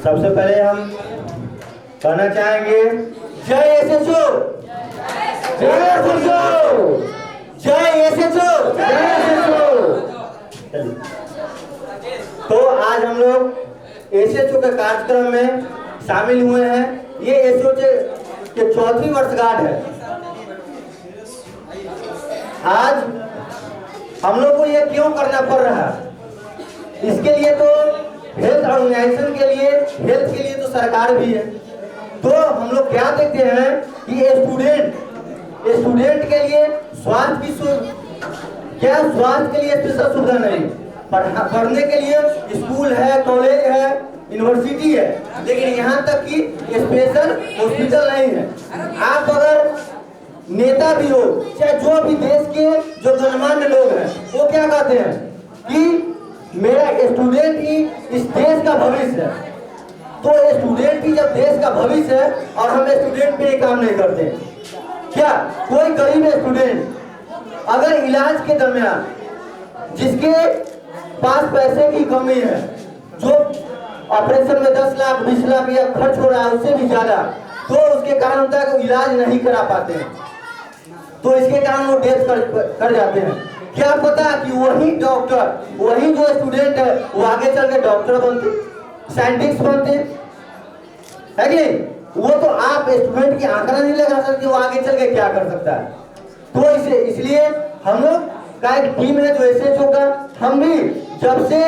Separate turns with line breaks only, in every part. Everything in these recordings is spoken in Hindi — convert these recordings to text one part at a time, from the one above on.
सबसे पहले हम कहना चाहेंगे जय एसएचओ, जय एसएचओ, जय एसएचओ, जय एसएचओ। तो आज हम लोग एसएचओ के कार्यक्रम में शामिल हुए हैं। ये एसएचओ के 4वीं वर्षगांठ है। आज हम लोग को ये क्यों करना पड़ रहा है? इसके लिए तो हेल्थ ऑर्गेनाइजेशन के लिए, हेल्थ के लिए तो सरकार भी है। तो हम लोग क्या देखते हैं कि स्टूडेंट के लिए स्वास्थ्य की क्या स्वास्थ्य के लिए स्पेशल सुविधा नहीं, पढ़ने के लिए स्कूल है, कॉलेज है, यूनिवर्सिटी है, लेकिन यहाँ तक कि स्पेशल हॉस्पिटल नहीं है। आप अगर नेता भी हो, चाहे जो भी देश के जो गणमान्य लोग हैं, वो क्या कहते हैं कि मेरा स्टूडेंट ही इस देश का भविष्य है। तो स्टूडेंट ही जब देश का भविष्य है और हम स्टूडेंट पे काम नहीं करते, क्या कोई गरीब स्टूडेंट अगर इलाज के दरमियान जिसके पास पैसे की कमी है, जो ऑपरेशन में 10 लाख 20 लाख या खर्च हो रहा है उससे भी ज्यादा, तो उसके कारण होता है कि इलाज नहीं करा पाते हैं, तो इसके कारण वो डेथ कर जाते हैं। क्या पता कि वही डॉक्टर, वही जो स्टूडेंट है वो आगे चल के डॉक्टर बनते, साइंटिस्ट बनते है कि नहीं? वो तो आप स्टूडेंट की आंकड़ा नहीं लगा सकते वो आगे चल के क्या कर सकता है। तो इसलिए हम लोग का एक टीम है जो एसएचओ का, हम भी जब से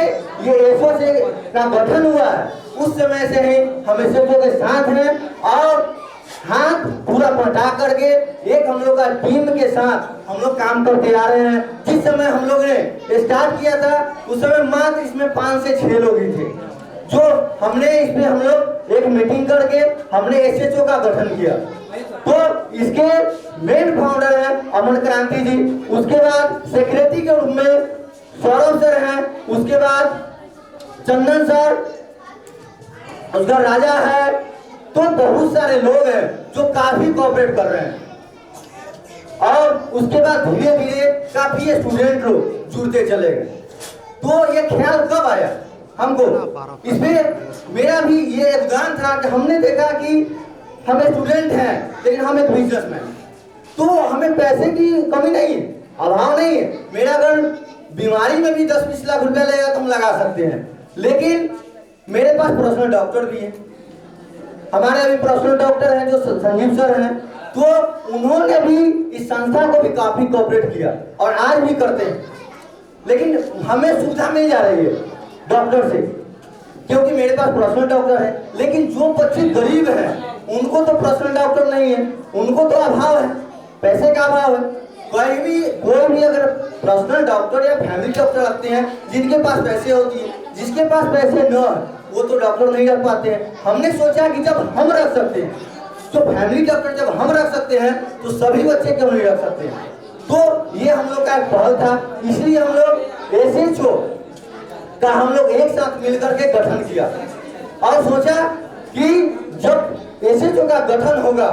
ये एसओ से का गठन हुआ है उस समय से ही हम एसएचओ के साथ हैं और हाथ पूरा पटा करके एक हम लोग का टीम के साथ हम लोग काम करते आ रहे हैं। जिस समय हम लोग ने स्टार्ट किया था उस समय मात्र इसमें 5 से 6 लोग ही थे, जो हमने इसमें हम लोग एक मीटिंग करके हमने एसएचओ का गठन किया। तो इसके मेन फाउंडर हैं अमन क्रांति जी, उसके बाद सेक्रेटरी के रूप में सौरभ सर हैं, उसके बाद चंदन सर, उसका राजा है। तो बहुत सारे लोग हैं जो काफी कोऑपरेट कर रहे हैं और उसके बाद धीरे धीरे काफी स्टूडेंट लोग जुड़ते चले गए। तो ये ख्याल कब आया हमको? इसमें मेरा भी ये योगदान था कि हमने देखा कि हम स्टूडेंट हैं लेकिन हम एक बिजनेसमैन, तो हमें पैसे की कमी नहीं है, अभाव नहीं है। मेरा अगर बीमारी में भी 10-20 लाख रुपया लगेगा तो हम लगा सकते हैं, लेकिन मेरे पास पर्सनल डॉक्टर भी है। हमारे अभी पर्सनल डॉक्टर हैं जो संजीव सर हैं, तो उन्होंने भी इस संस्था को भी काफी कोऑपरेट किया और आज भी करते हैं। लेकिन हमें सुविधा मिल जा रही है डॉक्टर से, क्योंकि मेरे पास पर्सनल डॉक्टर है। लेकिन जो बच्चे गरीब हैं उनको तो पर्सनल डॉक्टर नहीं है, उनको तो अभाव है, पैसे का अभाव है। कोई भी अगर पर्सनल डॉक्टर या फैमिली डॉक्टर रखते हैं, जिनके पास पैसे होती है, जिसके पास पैसे न है वो तो डॉक्टर नहीं रख पाते हैं। हमने सोचा कि जब हम रख सकते हैं, तो फैमिली डॉक्टर जब हम रख सकते हैं तो सभी बच्चे क्यों नहीं रख सकते हैं? तो ये हम लोग का एक पहल था, इसलिए हम लोग एसएचओ का हम लोग एक साथ मिलकर के गठन किया और सोचा कि जब एसएचओ का गठन होगा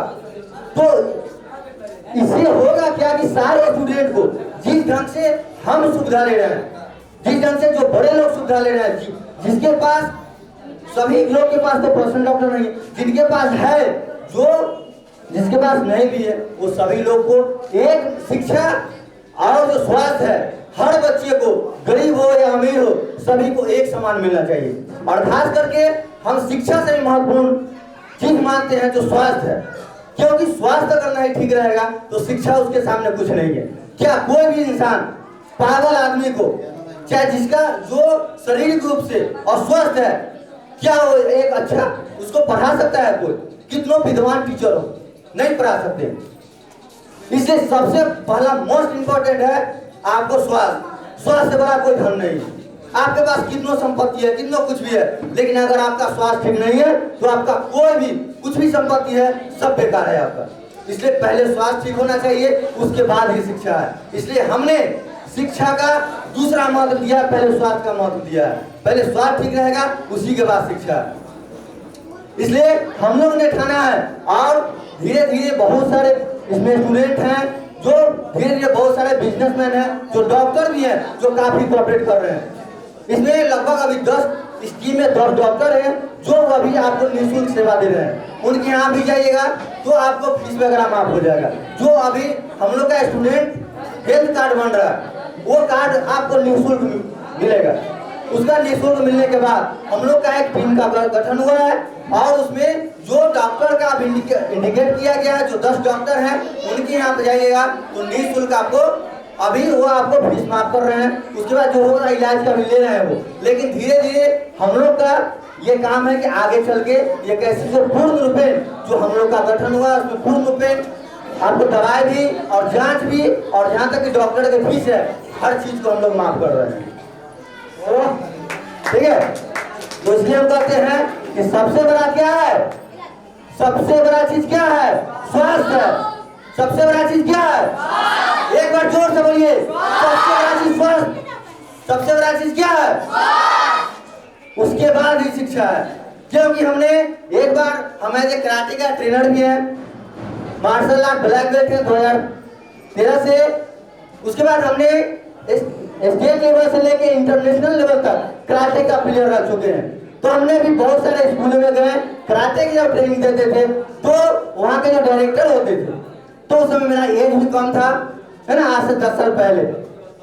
तो इससे होगा क्या कि सारे स्टूडेंट को जिस ढंग से हम सुविधा ले रहे हैं, जिस ढंग से जो बड़े लोग सुविधा ले रहे हैं, जिसके पास सभी लोग के पास तो पर्सनल डॉक्टर नहीं है, जिनके पास है, जो जिसके पास नहीं भी है, वो सभी लोग को एक शिक्षा और जो स्वास्थ्य है, हर बच्चे को गरीब हो या अमीर हो सभी को एक समान मिलना चाहिए। और खास करके हम शिक्षा से महत्वपूर्ण चीज मानते हैं जो स्वास्थ्य है, क्योंकि स्वास्थ्य अगर नहीं ठीक रहेगा तो शिक्षा उसके सामने कुछ नहीं है। क्या कोई भी इंसान पागल आदमी को, चाहे जिसका जो शारीरिक रूप से अस्वस्थ है, क्या वो एक अच्छा उसको पढ़ा सकता है? कोई कितनों विद्वान टीचर हो नहीं पढ़ा सकते। इसलिए सबसे पहला मोस्ट इंपॉर्टेंट है आपको स्वास्थ्य। स्वास्थ्य से बड़ा कोई धन नहीं है। आपके पास कितनों संपत्ति है, कितनों कुछ भी है, लेकिन अगर आपका स्वास्थ्य ठीक नहीं है तो आपका कोई भी कुछ भी संपत्ति है सब बेकार है आपका। इसलिए पहले स्वास्थ्य ठीक होना चाहिए, उसके बाद ही शिक्षा है। इसलिए हमने शिक्षा का दूसरा महत्व दिया, पहले स्वास्थ्य का महत्व दिया है। पहले स्वास्थ्य ठीक रहेगा उसी के बाद शिक्षा है। इसलिए हम लोग ने ठाना है और धीरे धीरे बहुत सारे इसमें स्टूडेंट हैं, जो धीरे धीरे बहुत सारे बिजनेसमैन हैं, जो डॉक्टर भी हैं, जो काफी कोऑपरेट कर रहे हैं। इसमें लगभग अभी 10 इस टीम में 10 डॉक्टर हैं जो अभी आपको निःशुल्क सेवा दे रहे हैं। उनके यहाँ भी जाइएगा तो आपको फीस वगैरह माफ हो जाएगा। जो अभी हम लोग का स्टूडेंट हेल्थ कार्ड बन रहा है वो कार्ड आपको निःशुल्क मिलेगा। उसका निःशुल्क मिलने के बाद हम लोग का एक टीम का गठन हुआ है और उसमें जो डॉक्टर का इंडिकेट किया गया है, जो 10 डॉक्टर हैं उनके यहाँ पे जाइएगा तो निःशुल्क आपको अभी वो आपको फीस माफ कर रहे हैं। उसके बाद जो होगा इलाज का भी ले रहे हैं वो। लेकिन धीरे धीरे हम लोग का ये काम है कि आगे चल के ये कैसे जो पूर्ण रूपेण जो हम लोग का गठन हुआ है उसमें पूर्ण रूपेण आपको दवाई भी और जांच भी और जहाँ तक कि डॉक्टर के फीस है हर चीज को हम लोग माफ कर रहे हैं। ठीक है, तो इसलिए हम कहते हैं कि सबसे बड़ा क्या है, सबसे बड़ा चीज क्या है, स्वास्थ्य है। सबसे बड़ा चीज क्या है, एक बार जोर से बोलिए, सबसे बड़ा चीज स्वास्थ्य। सबसे बड़ा चीज क्या है, उसके बाद ही शिक्षा है। क्योंकि हमने एक बार, हमारे कराटे का ट्रेनर भी है, मार्शल आर्ट ब्लैक बेल्ट है 2013 से। उसके बाद हमने स्टेट लेवल से लेके इंटरनेशनल लेवल तक कराटे का प्लेयर रह चुके हैं। तो हमने भी बहुत सारे स्कूलों में गए, कराटे की जब ट्रेनिंग देते थे तो वहाँ के जो डायरेक्टर होते थे, तो उस समय मेरा एज भी कम था, है ना, आज से 10 साल पहले।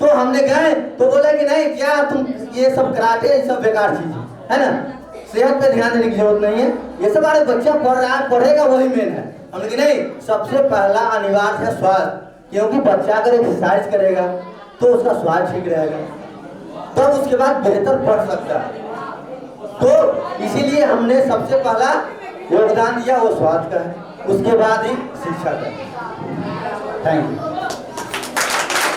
तो हमने गए तो बोला कि नहीं, क्या तुम ये सब कराटे ये सब बेकार चीज है ना, सेहत पे ध्यान देने की जरूरत नहीं है, ये सब हमारे बच्चा पढ़ रहा है, पढ़ेगा वही मेन है। हमने कहा नहीं, सबसे पहला अनिवार्य है स्वास्थ्य। क्योंकि बच्चा अगर एक्सरसाइज करेगा तो उसका स्वास्थ्य ठीक रहेगा, तब तो उसके बाद बेहतर पढ़ सकता है। तो इसीलिए हमने सबसे पहला योगदान दिया वो स्वास्थ्य का है, उसके बाद ही शिक्षा का। Thank you.